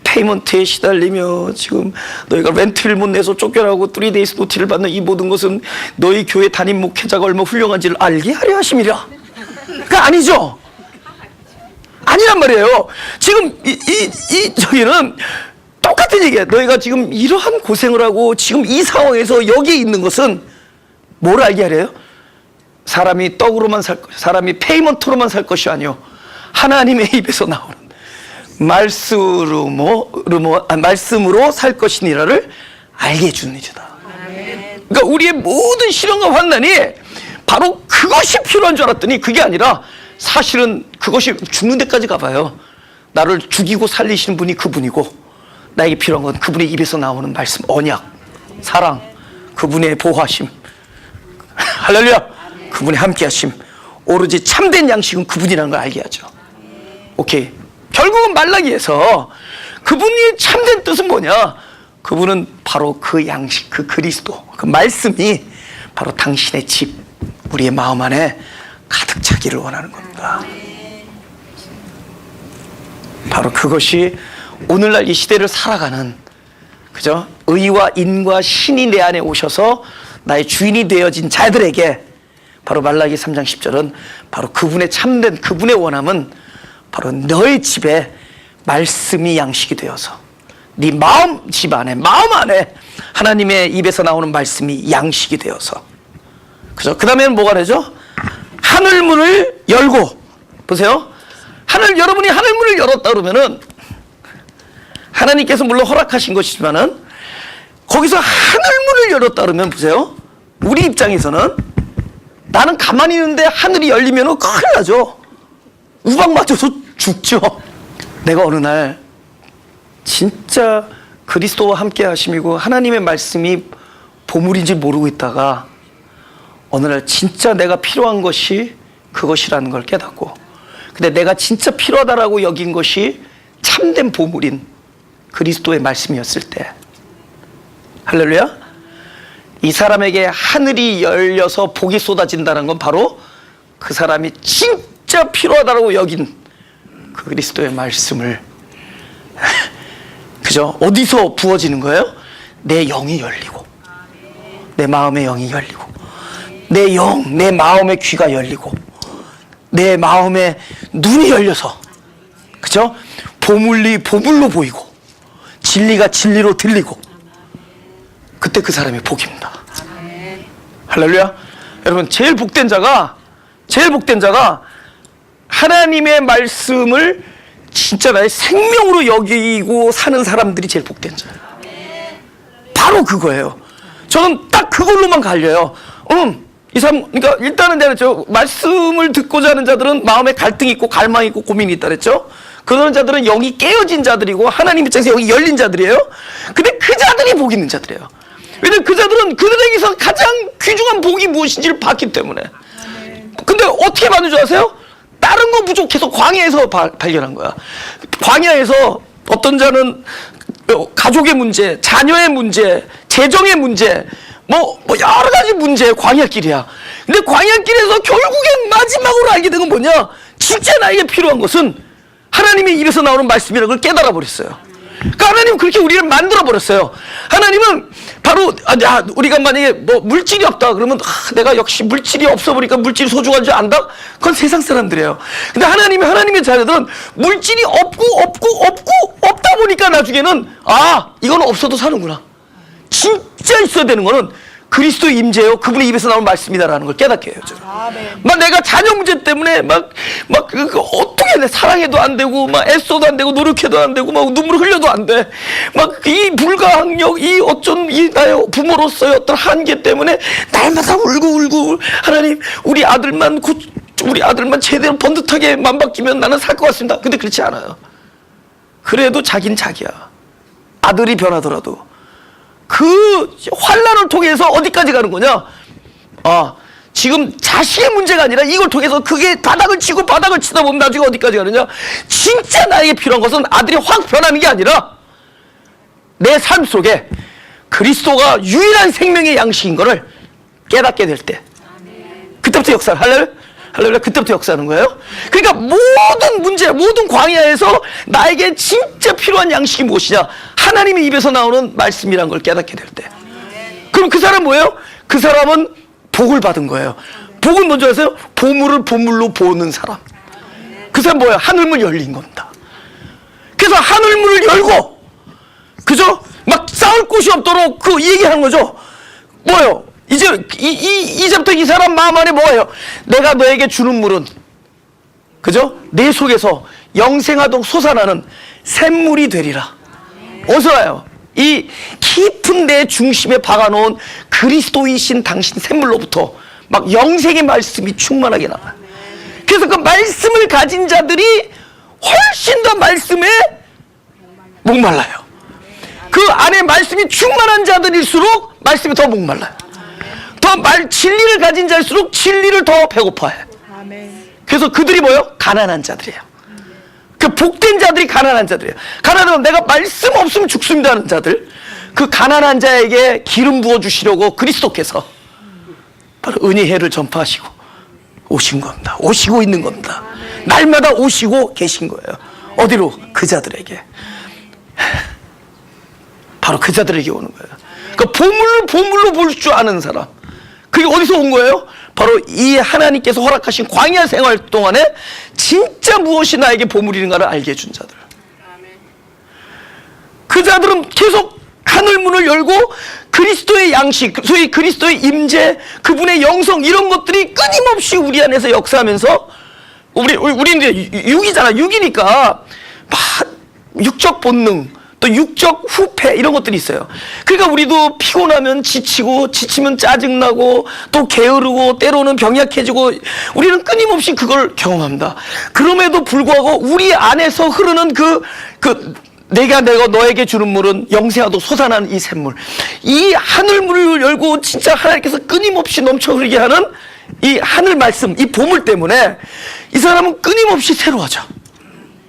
페이먼트에 시달리며 지금 너희가 렌트를 못 내서 쫓겨나고 3데이스 노티를 받는 이 모든 것은 너희 교회 담임 목회자가 얼마나 훌륭한지를 알게 하려 하심이라. 그러니까 아니죠. 아니란 말이에요. 지금 저기는 똑같은 얘기야. 너희가 지금 이러한 고생을 하고 지금 이 상황에서 여기에 있는 것은 뭘 알게 하래요? 사람이 떡으로만 사람이 페이먼트로만 살 것이 아니요 하나님의 입에서 나오는 말씀으로 살 것이니라를 알게 해주는 일이다. 그러니까 우리의 모든 시련과 환난이 바로 그것이 필요한 줄 알았더니 그게 아니라 사실은 그것이 죽는 데까지 가봐요. 나를 죽이고 살리시는 분이 그분이고 나에게 필요한 건 그분의 입에서 나오는 말씀, 언약, 사랑, 그분의 보호하심, 할렐루야, 그분의 함께하심, 오로지 참된 양식은 그분이라는 걸 알게 하죠. 오케이. 결국은 말라기에서 그분이 참된 뜻은 뭐냐? 그분은 바로 그 양식, 그 그리스도, 그 말씀이 바로 당신의 집, 우리의 마음 안에 가득 차기를 원하는 겁니다. 바로 그것이 오늘날 이 시대를 살아가는, 그죠? 의와 인과 신이 내 안에 오셔서 나의 주인이 되어진 자들에게 바로 말라기 3장 10절은 바로 그분의 참된 그분의 원함은 바로 너의 집에 말씀이 양식이 되어서 네 마음 집 안에, 마음 안에 하나님의 입에서 나오는 말씀이 양식이 되어서, 그죠? 그 다음에는 뭐가 되죠? 하늘문을 열고, 보세요. 여러분이 하늘문을 열었다 그러면은 하나님께서 물론 허락하신 것이지만은 거기서 하늘문을 열었다 그러면 보세요. 우리 입장에서는 나는 가만히 있는데 하늘이 열리면은 큰일 나죠. 우박 맞아서 죽죠. 내가 어느 날 진짜 그리스도와 함께 하심이고 하나님의 말씀이 보물인지 모르고 있다가 어느 날 진짜 내가 필요한 것이 그것이라는 걸 깨닫고, 근데 내가 진짜 필요하다라고 여긴 것이 참된 보물인 그리스도의 말씀이었을 때, 할렐루야, 이 사람에게 하늘이 열려서 복이 쏟아진다는 건 바로 그 사람이 진짜 필요하다라고 여긴 그 그리스도의 말씀을 그죠? 어디서 부어지는 거예요? 내 영이 열리고, 내 마음의 영이 열리고, 내 영, 내 마음의 귀가 열리고, 내 마음의 눈이 열려서, 그죠? 보물로 보이고, 진리가 진리로 들리고, 그때 그 사람이 복입니다. 할렐루야. 여러분, 제일 복된 자가 하나님의 말씀을 진짜 나의 생명으로 여기고 사는 사람들이 제일 복된 자예요. 바로 그거예요. 저는 딱 그걸로만 갈려요. 이 사람, 그러니까 일단은 내가 말씀을 듣고자 하는 자들은 마음에 갈등이 있고 갈망이 있고 고민이 있다 그랬죠. 그런 자들은 영이 깨어진 자들이고 하나님 입장에서 영이 열린 자들이에요. 근데 그 자들이 복 있는 자들이에요. 왜냐면 그 자들은 그들에게서 가장 귀중한 복이 무엇인지를 봤기 때문에. 근데 어떻게 받는 줄 아세요? 다른 거 부족해서 광야에서 발견한 거야. 광야에서 어떤 자는 가족의 문제, 자녀의 문제, 재정의 문제, 뭐 여러 가지 문제, 광야길이야. 근데 광야길에서 결국엔 마지막으로 알게 된 건 뭐냐? 진짜 나에게 필요한 것은 하나님의 입에서 나오는 말씀이라는 걸 깨달아 버렸어요. 그러니까 하나님은 그렇게 우리를 만들어 버렸어요. 하나님은 바로 우리가 만약에 물질이 없다 그러면 내가 역시 물질이 없어 보니까 물질이 소중한 줄 안다? 그건 세상 사람들이에요. 근데 하나님의 자녀들은 물질이 없다 보니까 나중에는 이건 없어도 사는구나. 진짜 있어야 되는 거는 그리스도의 임재요, 그분의 입에서 나온 말씀이다라는 걸 깨닫게 해요. 막 내가 자녀 문제 때문에 어떻게 내 사랑해도 안 되고, 막 애써도 안 되고, 노력해도 안 되고, 막 눈물 흘려도 안 돼. 막 이 불가항력, 이 어쩐 이 나의 부모로서의 어떤 한계 때문에 날마다 울고 하나님 우리 아들만 제대로 번듯하게 맘바뀌면 나는 살 것 같습니다. 근데 그렇지 않아요. 그래도 자긴 자기야. 아들이 변하더라도 그 환난을 통해서 어디까지 가는 거냐? 지금 자식의 문제가 아니라 이걸 통해서 그게 바닥을 치다 보면 나중에 어디까지 가느냐? 진짜 나에게 필요한 것은 아들이 확 변하는 게 아니라 내 삶 속에 그리스도가 유일한 생명의 양식인 것을 깨닫게 될 때, 그때부터 역사를 할렐루야, 그때부터 역사하는 거예요. 그러니까 모든 문제, 모든 광야에서 나에게 진짜 필요한 양식이 무엇이냐? 하나님의 입에서 나오는 말씀이란 걸 깨닫게 될 때. 그럼 그 사람 뭐예요? 그 사람은 복을 받은 거예요. 복은 뭔지 아세요? 보물을 보물로 보는 사람. 그 사람 뭐예요? 하늘문 열린 겁니다. 그래서 하늘문을 열고, 그죠? 막 싸울 곳이 없도록 그 얘기하는 거죠. 뭐예요? 이제부터 이 사람 마음 안에 뭐예요? 내가 너에게 주는 물은, 그죠? 내 속에서 영생하도록 솟아나는 샘물이 되리라. 어디서 와요? 이 깊은 내 중심에 박아놓은 그리스도이신 당신 샘물로부터 막 영생의 말씀이 충만하게 나와요. 그래서 그 말씀을 가진 자들이 훨씬 더 말씀에 목말라요. 그 안에 말씀이 충만한 자들일수록 말씀이 더 목말라요. 진리를 가진 자일수록 진리를 더 배고파해. 그래서 그들이 뭐예요? 가난한 자들이에요. 그 복된 자들이 가난한 자들이에요. 가난하면 내가 말씀 없으면 죽습니다 하는 자들, 그 가난한 자에게 기름 부어주시려고 그리스도께서 바로 은혜의 해를 전파하시고 오신 겁니다. 오시고 있는 겁니다. 날마다 오시고 계신 거예요. 어디로? 그 자들에게. 바로 그 자들에게 오는 거예요. 그 보물로 볼 줄 아는 사람, 그게 어디서 온 거예요? 바로 이 하나님께서 허락하신 광야 생활 동안에 진짜 무엇이 나에게 보물인가를 알게 해준 자들. 그 자들은 계속 하늘문을 열고 그리스도의 양식, 소위 그리스도의 임재, 그분의 영성, 이런 것들이 끊임없이 우리 안에서 역사하면서, 우리는 이제 육이잖아. 육이니까 막 육적 본능, 또 육적 후패, 이런 것들이 있어요. 그러니까 우리도 피곤하면 지치고, 지치면 짜증나고, 또 게으르고, 때로는 병약해지고, 우리는 끊임없이 그걸 경험합니다. 그럼에도 불구하고 우리 안에서 흐르는 내가 너에게 주는 물은 영생하도록 솟아나는 이 샘물, 이 하늘문을 열고 진짜 하나님께서 끊임없이 넘쳐 흐르게 하는 이 하늘 말씀, 이 보물 때문에 이 사람은 끊임없이 새로워져.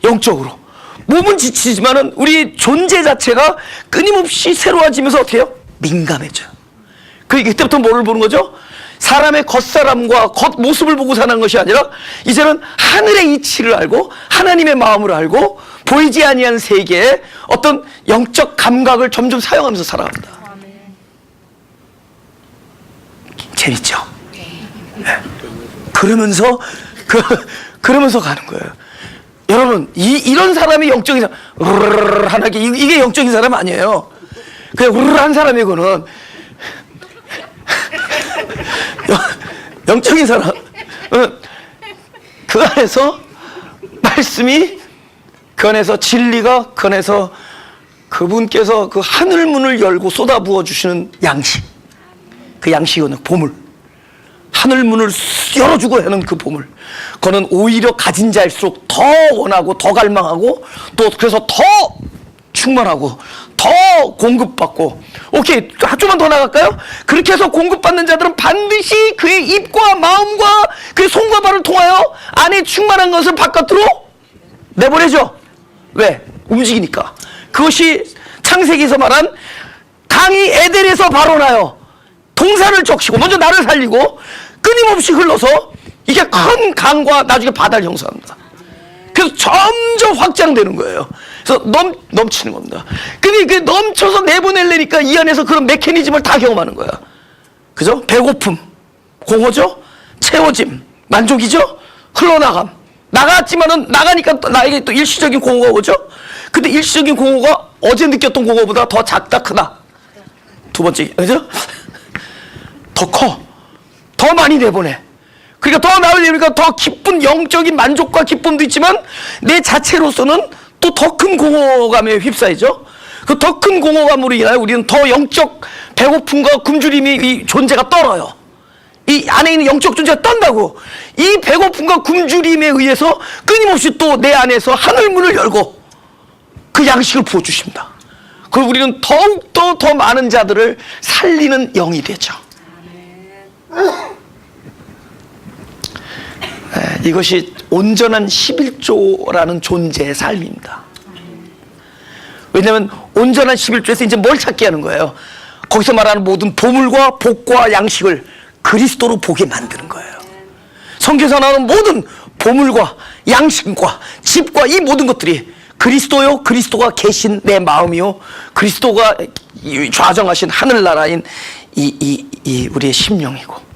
영적으로 몸은 지치지만은 우리 존재 자체가 끊임없이 새로워지면서 어떻게 해요? 민감해져요. 그때부터 뭐를 보는 거죠? 사람의 겉사람과 겉모습을 보고 사는 것이 아니라 이제는 하늘의 이치를 알고 하나님의 마음을 알고 보이지 아니한 세계의 어떤 영적 감각을 점점 사용하면서 살아갑니다. 재밌죠? 네. 그러면서 가는 거예요. 여러분, 이런 사람이 영적인 사람, 우르르르하게, 이게 영적인 사람 아니에요. 그냥 우르르한 사람이고는 영적인 사람, 그 안에서 말씀이, 그 안에서 진리가, 그 안에서 그분께서 그 하늘문을 열고 쏟아부어 주시는 양식, 그 양식은 보물, 하늘문을 열어주고 하는 그 보물, 그거는 오히려 가진 자일수록 더 원하고 더 갈망하고, 또 그래서 더 충만하고 더 공급받고. 오케이, 조금만 더 나갈까요? 그렇게 해서 공급받는 자들은 반드시 그의 입과 마음과 그의 손과 발을 통하여 안에 충만한 것을 바깥으로 내보내죠. 왜? 움직이니까. 그것이 창세기에서 말한 강이 에덴에서 발원하여 동산을 적시고 먼저 나를 살리고 끊임없이 흘러서 이게 큰 강과 나중에 바다를 형성합니다. 그래서 점점 확장되는 거예요. 그래서 넘치는 겁니다. 근데 그 넘쳐서 내보내려니까 이 안에서 그런 메커니즘을 다 경험하는 거야. 그죠? 배고픔, 공허죠? 채워짐, 만족이죠? 흘러나감. 나갔지만은 나가니까 나에게 또 일시적인 공허가 오죠? 근데 일시적인 공허가 어제 느꼈던 공허보다 더 작다, 크다. 두 번째, 그죠? 더 커. 더 많이 내보내. 그러니까 더 나으려니까 더 기쁜 영적인 만족과 기쁨도 있지만 내 자체로서는 또 더 큰 공허감에 휩싸이죠. 그 더 큰 공허감으로 인하여 우리는 더 영적 배고픔과 굶주림이 이 존재가 떨어요. 이 안에 있는 영적 존재가 떤다고. 이 배고픔과 굶주림에 의해서 끊임없이 또 내 안에서 하늘문을 열고 그 양식을 부어주십니다. 그리고 우리는 더욱더 더 많은 자들을 살리는 영이 되죠. 이것이 온전한 11조라는 존재의 삶입니다. 왜냐하면 온전한 11조에서 이제 뭘 찾게 하는 거예요? 거기서 말하는 모든 보물과 복과 양식을 그리스도로 보게 만드는 거예요. 성경에서 나오는 모든 보물과 양식과 집과 이 모든 것들이 그리스도요, 그리스도가 계신 내 마음이요, 그리스도가 좌정하신 하늘나라인 이 우리의 심령이고,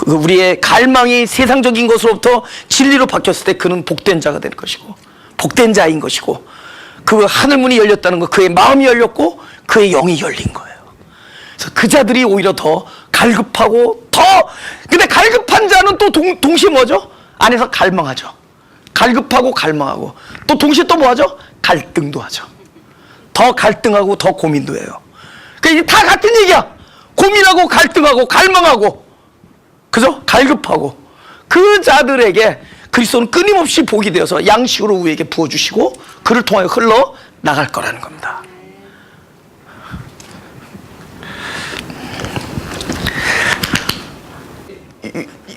우리의 갈망이 세상적인 것으로부터 진리로 바뀌었을 때 그는 복된 자가 될 것이고, 복된 자인 것이고, 그 하늘문이 열렸다는 것, 그의 마음이 열렸고 그의 영이 열린 거예요. 그래서 그 자들이 오히려 더 갈급하고 근데 갈급한 자는 또 동시에 뭐죠? 안에서 갈망하죠. 갈급하고 갈망하고 또 동시에 또 뭐하죠? 갈등도 하죠. 더 갈등하고 더 고민도 해요. 그러니까 다 같은 얘기야. 고민하고 갈등하고 갈망하고, 그죠? 갈급하고. 그 자들에게 그리스도는 끊임없이 복이 되어서 양식으로 우리에게 부어주시고 그를 통하여 흘러 나갈 거라는 겁니다.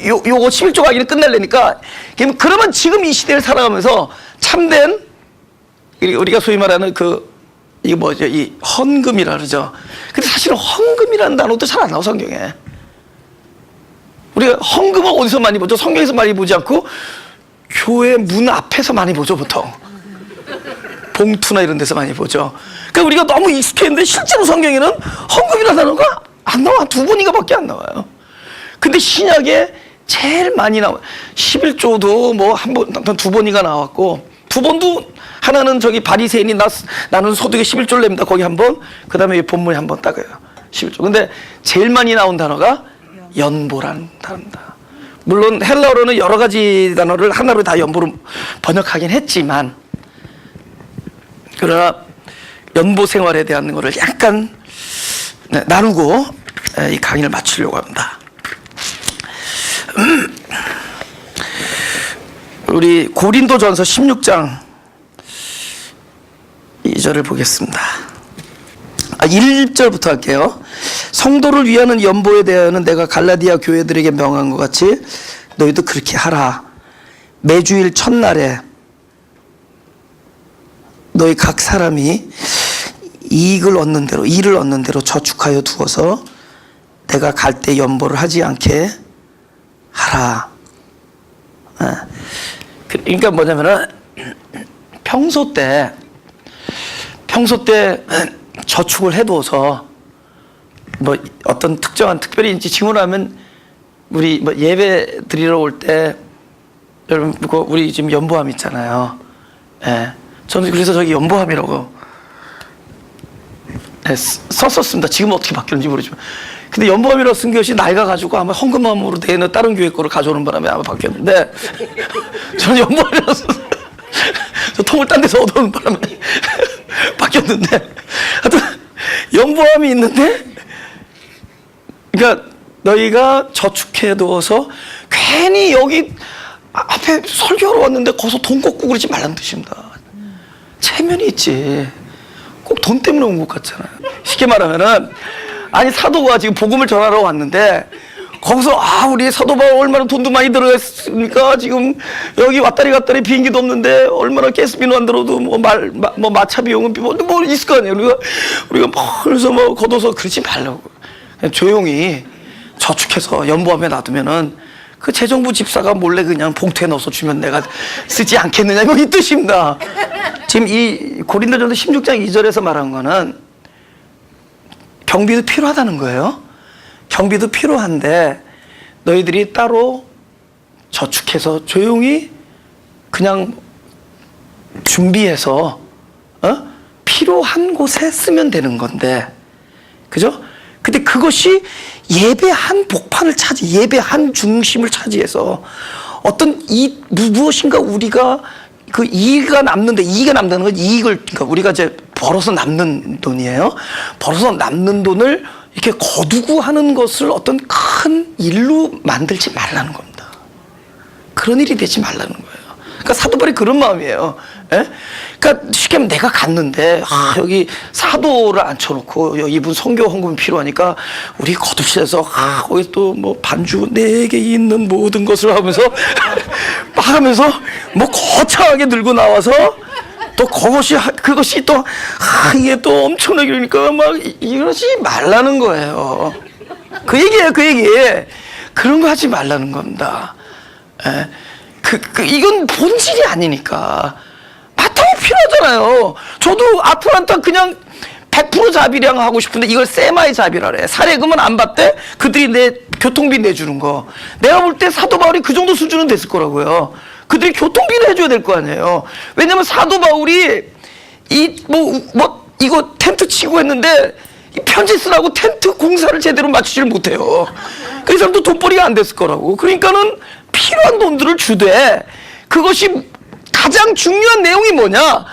요거 11조 강의는 끝내려니까, 그러면 지금 이 시대를 살아가면서 참된, 우리가 소위 말하는 이게 뭐죠? 이 헌금이라 그러죠. 근데 사실은 헌금이라는 단어도 잘 안 나와, 성경에. 우리가 헌금은 어디서 많이 보죠? 성경에서 많이 보지 않고 교회 문 앞에서 많이 보죠, 보통. 봉투나 이런 데서 많이 보죠. 그러니까 우리가 너무 익숙했는데 실제로 성경에는 헌금이라는 단어가 안 나와. 2번인가 밖에 안 나와요. 근데 신약에 제일 많이 나와요. 11조도 뭐 한 번, 2번인가 나왔고, 2번도 하나는 바리새인이 나는 소득의 11조를 냅니다. 거기 한 번, 그 다음에 본문에 한 번 따가요. 11조. 근데 제일 많이 나온 단어가 연보라는 단어입니다. 물론 헬라어로는 여러 가지 단어를 하나로 다 연보로 번역하긴 했지만, 그러나 연보 생활에 대한 것을 약간 나누고 이 강의를 마치려고 합니다. 우리 고린도전서 16장 2절을 보겠습니다. 1절부터 할게요. 성도를 위하는 연보에 대하여는 내가 갈라디아 교회들에게 명한 것 같이 너희도 그렇게 하라. 매주일 첫날에 너희 각 사람이 일을 얻는 대로 저축하여 두어서 내가 갈 때 연보를 하지 않게 하라. 그러니까 뭐냐면은 평소 때 저축을 해두어서 뭐 어떤 특별히 이제 징후라면 우리 뭐 예배 드리러 올 때 여러분 우리 지금 연보함 있잖아요. 예. 저는 그래서 저기 연보함이라고 썼었습니다. 지금 어떻게 바뀌었는지 모르지만. 근데 연보함이라고 쓴 것이 나이가 가지고 아마 헌금함으로 되는 다른 교회 거를 가져오는 바람에 아마 바뀌었는데, 저는 연보함이라고 썼어요. 저 통을 딴 데서 얻어오는 바람에 바뀌었는데, 하여튼 연보함이 있는데, 그러니까 너희가 저축해두어서 괜히 여기 앞에 설교하러 왔는데 거기서 돈 걷고 그러지 말라는 뜻입니다. 체면이 있지. 꼭 돈 때문에 온 것 같잖아요. 쉽게 말하면은, 아니 사도가 지금 복음을 전하러 왔는데 거기서 우리 사도가 얼마나 돈도 많이 들어갔습니까? 지금 여기 왔다리 갔다리 비행기도 없는데 얼마나 가스비는 안 들어도 뭐 마차 비용은 뭐 있을 거 아니에요. 우리가 그래서 뭐 걷어서 그러지 말라고. 그냥 조용히 저축해서 연보함에 놔두면은 그 재정부 집사가 몰래 그냥 봉투에 넣어서 주면 내가 쓰지 않겠느냐, 이거 이 뜻입니다. 지금 이 고린도전서 16장 2절에서 말한 거는 경비도 필요하다는 거예요. 경비도 필요한데 너희들이 따로 저축해서 조용히 그냥 준비해서 필요한 곳에 쓰면 되는 건데, 그죠? 근데 그것이 예배 한 복판을 예배 한 중심을 차지해서 어떤 무엇인가 우리가 그 이익이 남는다는 건 이익을, 그러니까 우리가 이제 벌어서 남는 돈이에요. 벌어서 남는 돈을 이렇게 거두고 하는 것을 어떤 큰 일로 만들지 말라는 겁니다. 그런 일이 되지 말라는 거예요. 그러니까 사도 바울이 그런 마음이에요. 예? 그러니까 쉽게 하면 내가 갔는데 여기 사도를 앉혀놓고 이분 선교 헌금이 필요하니까 우리 거듭실에서 거기 또 뭐 반주 내게 있는 모든 것을 하면서 막 하면서 뭐 거창하게 들고 나와서 또 그것이 또 이게 또 엄청나게 그러니까 막 이러지 말라는 거예요. 그 얘기예요, 그 얘기. 그런 거 하지 말라는 겁니다. 예? 이건 본질이 아니니까. 마땅히 필요하잖아요. 저도 아틀란타 그냥 100% 자비량 하고 싶은데 이걸 세마이 자비라래. 사례금은 안 받대? 그들이 내 교통비 내주는 거. 내가 볼 때 사도 바울이 그 정도 수준은 됐을 거라고요. 그들이 교통비를 해줘야 될 거 아니에요. 왜냐면 사도 바울이 이거 텐트 치고 했는데 편지 쓰라고 텐트 공사를 제대로 맞추지를 못해요. 그 사람도 돈벌이가 안 됐을 거라고. 그러니까는 필요한 돈들을 주되, 그것이 가장 중요한 내용이 뭐냐?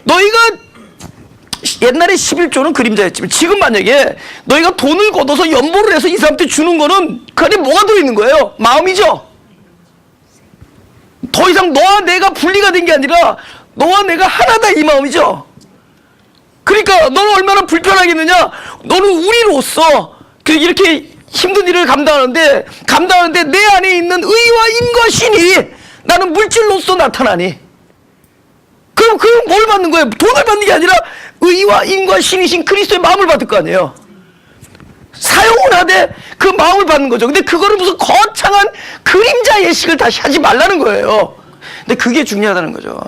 너희가 옛날에 11조는 그림자였지만 지금 만약에 너희가 돈을 걷어서 연보를 해서 이 사람한테 주는 거는 그 안에 뭐가 들어있는 거예요? 마음이죠. 더 이상 너와 내가 분리가 된 게 아니라 너와 내가 하나다, 이 마음이죠. 그러니까 너는 얼마나 불편하겠느냐? 너는 우리로서 이렇게 힘든 일을 감당하는데 내 안에 있는 의와 인과 신이 나는 물질로서 나타나니, 그럼 뭘 받는 거예요? 돈을 받는 게 아니라 의와 인과 신이신 그리스도의 마음을 받을 거 아니에요. 사용은 하되 그 마음을 받는 거죠. 근데 그거를 무슨 거창한 그림자 예식을 다시 하지 말라는 거예요. 근데 그게 중요하다는 거죠.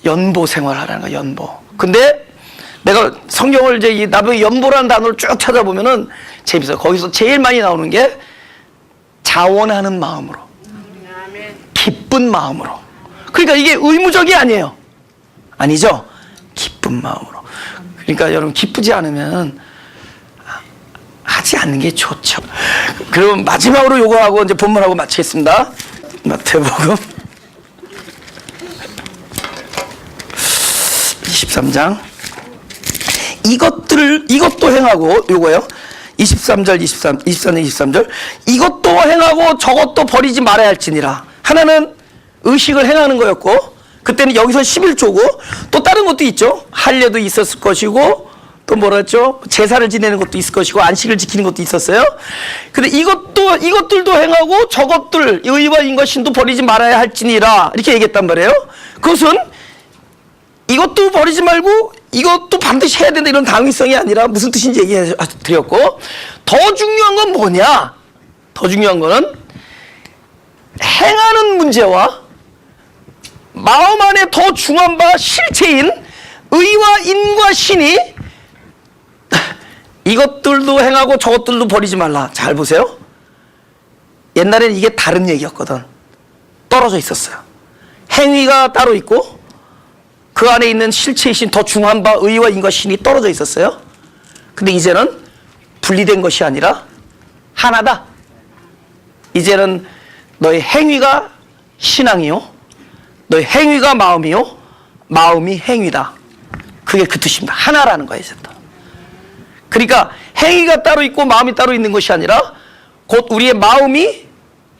연보 생활하라는 거야, 연보. 근데 내가 성경을 이제 나중에 연보라는 단어를 쭉 찾아보면은 재밌어요. 거기서 제일 많이 나오는 게 자원하는 마음으로, 기쁜 마음으로. 그러니까 이게 의무적이 아니에요. 아니죠? 기쁜 마음으로. 그러니까 여러분, 기쁘지 않으면 하지 않는 게 좋죠. 그럼 마지막으로 요거 하고 이제 본문하고 마치겠습니다. 마태복음 23장. 이것도 행하고, 요거요. 23절, 23절. 이것도 행하고 저것도 버리지 말아야 할지니라. 하나는 의식을 행하는 거였고, 그때는 여기서 11조고, 또 다른 것도 있죠. 할례도 있었을 것이고, 또 뭐라 했죠? 제사를 지내는 것도 있을 것이고, 안식을 지키는 것도 있었어요. 근데 이것들도 행하고 저것들, 의와 인과 신도 버리지 말아야 할지니라. 이렇게 얘기했단 말이에요. 그것은 이것도 버리지 말고 이것도 반드시 해야 된다, 이런 당위성이 아니라 무슨 뜻인지 얘기해 드렸고, 더 중요한 건 뭐냐? 더 중요한 거는 행하는 문제와 마음 안에 더 중한 바 실체인 의와 인과 신이 이것들도 행하고 저것들도 버리지 말라. 잘 보세요. 옛날에는 이게 다른 얘기였거든. 떨어져 있었어요. 행위가 따로 있고 그 안에 있는 실체이신 더 중한 바 의와 인과 신이 떨어져 있었어요. 근데 이제는 분리된 것이 아니라 하나다. 이제는 너의 행위가 신앙이요, 너의 행위가 마음이요, 마음이 행위다. 그게 그 뜻입니다. 하나라는 거예요, 이제. 그러니까 행위가 따로 있고 마음이 따로 있는 것이 아니라 곧 우리의 마음이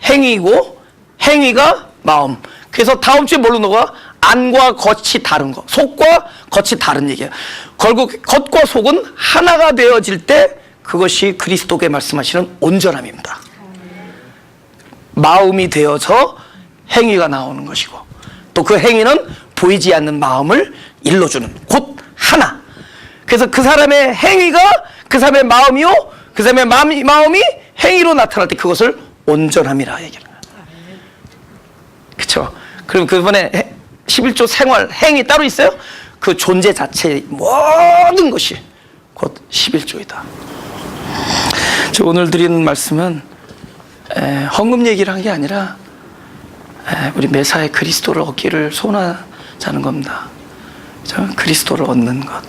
행위이고 행위가 마음. 그래서 다음 주에 뭘로 넘어가? 안과 겉이 다른 거, 속과 겉이 다른 얘기예요. 결국 겉과 속은 하나가 되어질 때 그것이 그리스도께 말씀하시는 온전함입니다. 마음이 되어서 행위가 나오는 것이고, 또 그 행위는 보이지 않는 마음을 일러주는 곧 하나. 그래서 그 사람의 행위가 그 사람의 마음이요, 그 사람의 마음이 행위로 나타날 때 그것을 온전함이라 얘기하는 거예요. 그렇죠? 그럼 그번에 11조 생활, 행위 따로 있어요? 그 존재 자체의 모든 것이 곧 11조이다. 저 오늘 드리는 말씀은 헌금 얘기를 한 게 아니라 우리 매사에 그리스도를 얻기를 소원하자는 겁니다. 그리스도를 얻는 것.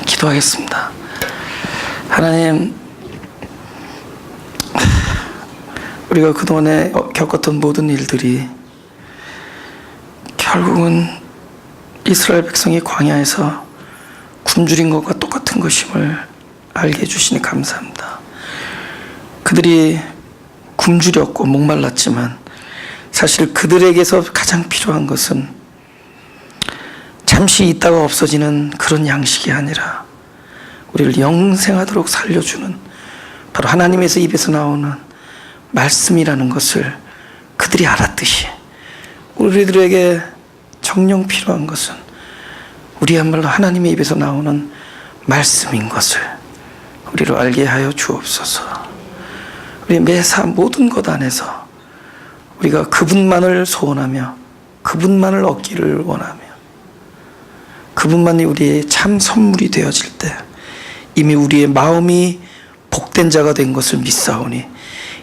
기도하겠습니다. 하나님, 우리가 그동안에 겪었던 모든 일들이 결국은 이스라엘 백성이 광야에서 굶주린 것과 똑같은 것임을 알게 해주시니 감사합니다. 그들이 굶주렸고 목말랐지만 사실 그들에게서 가장 필요한 것은 잠시 있다가 없어지는 그런 양식이 아니라 우리를 영생하도록 살려주는 바로 하나님에서 입에서 나오는 말씀이라는 것을 그들이 알았듯이 우리들에게 정녕 필요한 것은 우리야말로 하나님의 입에서 나오는 말씀인 것을 우리로 알게 하여 주옵소서. 우리 매사 모든 것 안에서 우리가 그분만을 소원하며 그분만을 얻기를 원하며 그분만이 우리의 참 선물이 되어질 때 이미 우리의 마음이 복된 자가 된 것을 믿사오니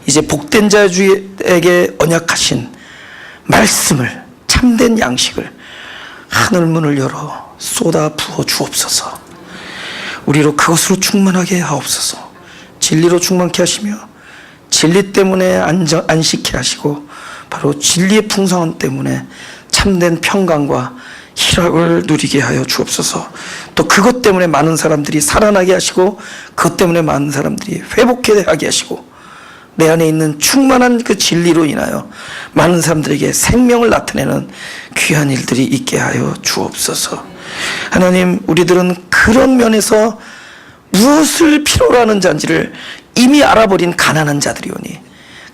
이제 복된 자에게 언약하신 말씀을 참된 양식을 하늘 문을 열어 쏟아 부어 주옵소서. 우리로 그것으로 충만하게 하옵소서. 진리로 충만케 하시며 진리 때문에 안식케 하시고 바로 진리의 풍성함 때문에 참된 평강과 희락을 누리게 하여 주옵소서. 또 그것 때문에 많은 사람들이 살아나게 하시고 그것 때문에 많은 사람들이 회복하게 하게 하시고 내 안에 있는 충만한 그 진리로 인하여 많은 사람들에게 생명을 나타내는 귀한 일들이 있게 하여 주옵소서. 하나님, 우리들은 그런 면에서 무엇을 필요로 하는 자인지를 이미 알아버린 가난한 자들이오니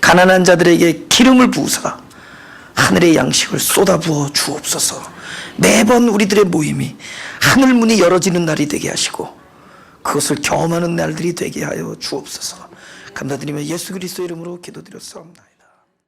가난한 자들에게 기름을 부으사 하늘의 양식을 쏟아부어 주옵소서. 매번 우리들의 모임이 하늘 문이 열어지는 날이 되게 하시고 그것을 경험하는 날들이 되게 하여 주옵소서. 감사드리며 예수 그리스도 이름으로 기도드렸사옵나이다.